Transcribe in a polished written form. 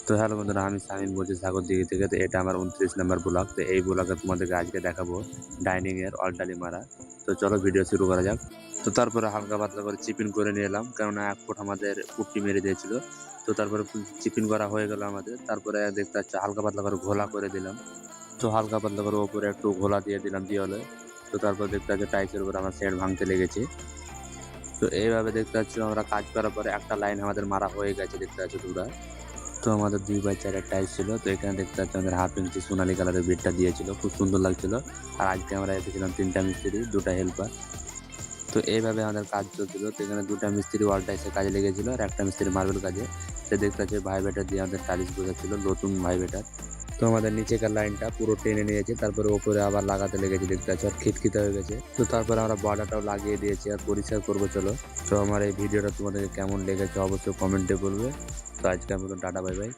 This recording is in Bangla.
তো হ্যালো বন্ধুরা, আমি সামিম বলছি সাগরদিঘি থেকে। তো এটা আমার 29 নাম্বার ব্লগ। তো এই ব্লগে তোমাদেরকে আজকে দেখাবো ডাইনিং এর অলটালি মারা। তো চলো ভিডিও শুরু করা যাক। তো তারপরে হালকা পাতলা করে চিপিন করে নিয়ে এলাম, কেননা এক ফুট আমাদের পুট্টি মেরে দিয়েছিল। তো তারপরে চিপিন করা হয়ে গেল আমাদের। তারপরে দেখতে পাচ্ছি হালকা পাতলা করে ঘোলা করে দিলাম। তো হালকা পাতলা করে ওপরে একটু ঘোলা দিয়ে দিলাম দেওয়ালে। তো তারপর দেখতে পাচ্ছি টাইলসের উপর আমার সেট ভাঙতে লেগেছে। তো এইভাবে দেখতে পাচ্ছি আমরা কাজ করার পরে একটা লাইন আমাদের মারা হয়ে গেছে, দেখতে পাচ্ছি তোমরা। তো আমাদের 2x4 টাইলস ছিল। তো এখানে দেখতে পাচ্ছি আমাদের হাফ ইঞ্চি সোনালী কালারের বেডটা দিয়েছিল, খুব সুন্দর লাগছিল। আর আজকে আমরা এসেছিলাম 3টা মিস্ত্রি, 2টা হেল্পার। তো এইভাবে আমাদের কাজ চলছিল। তো এখানে 2টা মিস্ত্রি ওয়াল টাইলসের কাজে লেগেছিল আর একটা মিস্ত্রি মার্বেল কাজে। সে দেখতে পাচ্ছি ভাইবেটার দিয়ে আমাদের টাইলস বসাচ্ছিল, নতুন ভাইবেটার। তো আমাদের নিচেকার লাইনটা পুরো টেনে নিয়েছে, তারপরে ওপরে আবার লাগাতে লেগেছে, দেখতে পাচ্ছি আর খিটখিতে হয়ে গেছে। তো তারপরে আমরা বর্ডারটাও লাগিয়ে দিয়েছি আর পরিষ্কার করবো চলো। তো আমার এই ভিডিওটা তোমাদেরকে কেমন লেগেছে অবশ্যই কমেন্টে বলবে। তো আজকে আমাদের টাটা, বাই বাই।